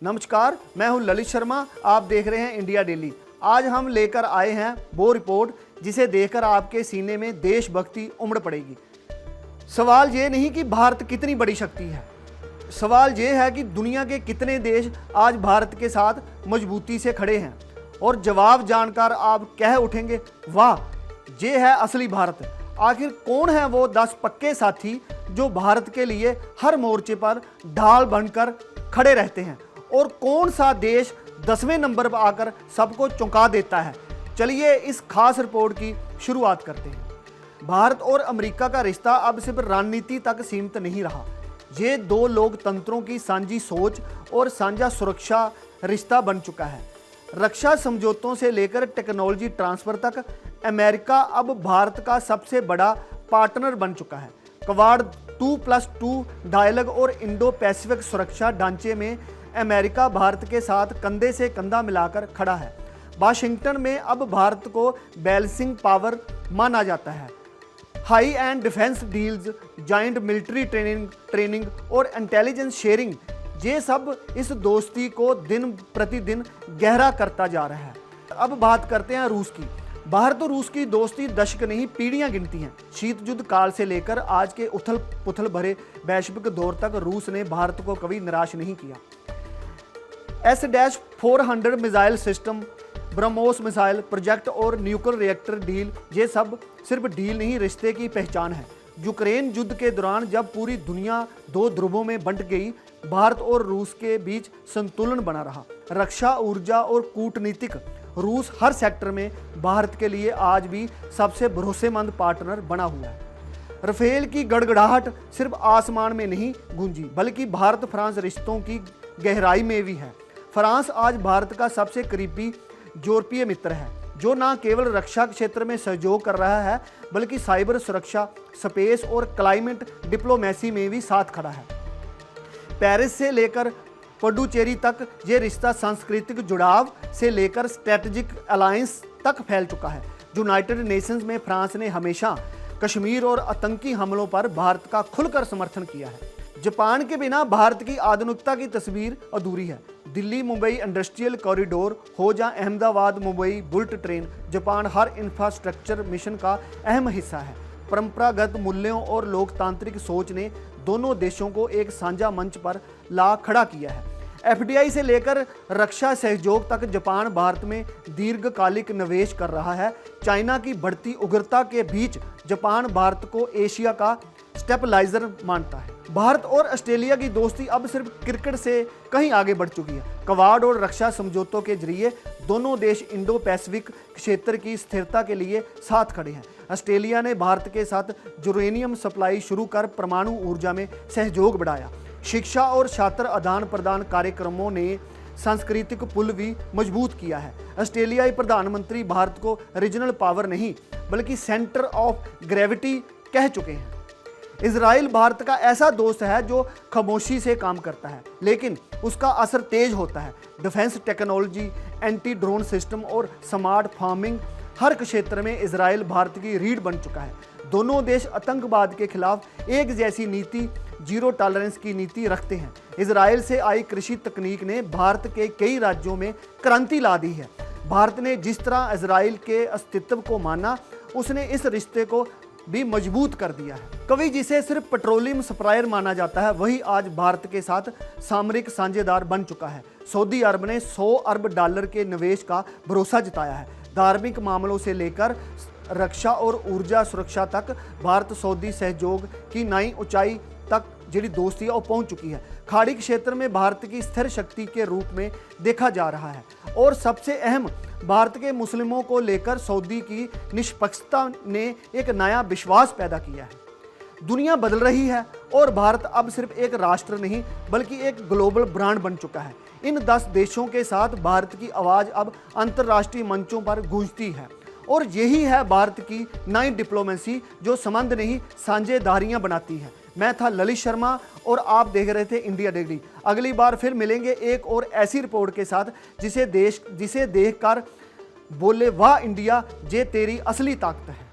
नमस्कार, मैं हूं ललित शर्मा। आप देख रहे हैं इंडिया डेली। आज हम लेकर आए हैं वो रिपोर्ट जिसे देखकर आपके सीने में देशभक्ति उमड़ पड़ेगी। सवाल ये नहीं कि भारत कितनी बड़ी शक्ति है, सवाल ये है कि दुनिया के कितने देश आज भारत के साथ मजबूती से खड़े हैं। और जवाब जानकर आप कह उठेंगे, वाह, ये है असली भारत। आखिर कौन है वो 10 पक्के साथी जो भारत के लिए हर मोर्चे पर ढाल बनकर खड़े रहते हैं, और कौन सा देश 10वें नंबर पर आकर सबको चौंका देता है। चलिए इस खास रिपोर्ट की शुरुआत करते हैं। भारत और अमेरिका का रिश्ता अब सिर्फ रणनीति तक सीमित नहीं रहा। ये दो लोकतंत्रों की साझी सोच और साझा सुरक्षा रिश्ता बन चुका है। रक्षा समझौतों से लेकर टेक्नोलॉजी ट्रांसफर तक अमेरिका अब भारत का सबसे बड़ा पार्टनर बन चुका है। क्वाड 2+2 डायलॉग और इंडो पैसिफिक सुरक्षा ढांचे में अमेरिका भारत के साथ कंधे से कंधा मिलाकर खड़ा है। वाशिंगटन में अब भारत को बैलेंसिंग पावर माना जाता है। High and defence deals, joint military training और इंटेलिजेंस शेयरिंग, ये सब इस दोस्ती को दिन प्रतिदिन गहरा करता जा रहा है। अब बात करते हैं रूस की। भारत और रूस की दोस्ती दशक नहीं पीढ़ियां गिनती हैं। शीत युद्ध काल से लेकर आज के उथल पुथल भरे वैश्विक दौर तक रूस ने भारत को कभी निराश नहीं किया। S-400 missile system, BrahMos missile project और न्यूक्लियर रिएक्टर डील, ये सब सिर्फ डील नहीं, रिश्ते की पहचान है। यूक्रेन युद्ध के दौरान जब पूरी दुनिया दो ध्रुवों में बंट गई, भारत और रूस के बीच संतुलन बना रहा। रक्षा, ऊर्जा और कूटनीतिक, रूस हर सेक्टर में भारत के लिए आज भी सबसे भरोसेमंद पार्टनर बना हुआ है। राफेल की गड़गड़ाहट सिर्फ आसमान में नहीं गूंजी, बल्कि भारत फ्रांस रिश्तों की गहराई में भी है। फ्रांस आज भारत का सबसे करीबी यूरोपीय मित्र है, जो न केवल रक्षा क्षेत्र में सहयोग कर रहा है, बल्कि साइबर सुरक्षा, स्पेस और क्लाइमेट डिप्लोमेसी में भी साथ खड़ा है। पेरिस से लेकर पुडुचेरी तक ये रिश्ता सांस्कृतिक जुड़ाव से लेकर स्ट्रेटेजिक अलायंस तक फैल चुका है। यूनाइटेड नेशंस में फ्रांस ने हमेशा कश्मीर और आतंकी हमलों पर भारत का खुलकर समर्थन किया है। जापान के बिना भारत की आधुनिकता की तस्वीर अधूरी है। दिल्ली मुंबई इंडस्ट्रियल कॉरिडोर हो या Ahmedabad Mumbai bullet train, Japan हर इंफ्रास्ट्रक्चर मिशन का अहम हिस्सा है। परंपरागत मूल्यों और लोकतांत्रिक सोच ने दोनों देशों को एक साझा मंच पर ला खड़ा किया है। FDI से लेकर रक्षा सहयोग तक जापान भारत में दीर्घकालिक निवेश कर रहा है। चाइना की बढ़ती उग्रता के बीच जापान भारत को एशिया का स्टेबलाइजर मानता है। भारत और ऑस्ट्रेलिया की दोस्ती अब सिर्फ क्रिकेट से कहीं आगे बढ़ चुकी है। क्वाड और रक्षा समझौतों के जरिए दोनों देश इंडो पैसिफिक क्षेत्र की स्थिरता के लिए साथ खड़े हैं। ऑस्ट्रेलिया ने भारत के साथ यूरेनियम सप्लाई शुरू कर परमाणु ऊर्जा में सहयोग बढ़ाया। शिक्षा और छात्र आदान प्रदान कार्यक्रमों ने सांस्कृतिक पुल भी मजबूत किया है। ऑस्ट्रेलियाई प्रधानमंत्री भारत को रीजनल पावर नहीं, बल्कि सेंटर ऑफ ग्रेविटी कह चुके हैं। इजराइल भारत का ऐसा दोस्त है जो खामोशी से काम करता है, लेकिन उसका असर तेज होता है। Defence technology, anti drone system और स्मार्ट फार्मिंग, हर क्षेत्र में इजराइल भारत की रीढ़ बन चुका है। दोनों देश आतंकवाद के खिलाफ एक जैसी नीति, जीरो टॉलरेंस की नीति रखते हैं। इजराइल से आई कृषि तकनीक ने भारत के कई राज्यों में क्रांति ला दी है। भारत ने जिस तरह इजराइल के अस्तित्व को माना, उसने इस रिश्ते को भी मजबूत कर दिया है। कभी जिसे सिर्फ पेट्रोलियम सप्लायर माना जाता है, वही आज भारत के साथ सामरिक साझेदार बन चुका है। सऊदी अरब ने $100 अरब के निवेश का भरोसा जताया है। धार्मिक मामलों से लेकर रक्षा और ऊर्जा सुरक्षा तक भारत सऊदी सहयोग की नई ऊंचाई तक जी दोस्ती है और पहुंच चुकी है। खाड़ी क्षेत्र में भारत की स्थिर शक्ति के रूप में देखा जा रहा है। और सबसे अहम, भारत के मुस्लिमों को लेकर सऊदी की निष्पक्षता ने एक नया विश्वास पैदा किया है। दुनिया बदल रही है और भारत अब सिर्फ एक राष्ट्र नहीं, बल्कि एक ग्लोबल ब्रांड बन चुका है। इन 10 देशों के साथ भारत की आवाज़ अब अंतर्राष्ट्रीय मंचों पर गूंजती है। और यही है भारत की नई डिप्लोमेसी, जो संबंध नहीं साझेदारियां बनाती है। मैं था ललित शर्मा और आप देख रहे थे इंडिया डेली। अगली बार फिर मिलेंगे एक और ऐसी रिपोर्ट के साथ जिसे देखकर बोले, वाह इंडिया, ये तेरी असली ताकत है।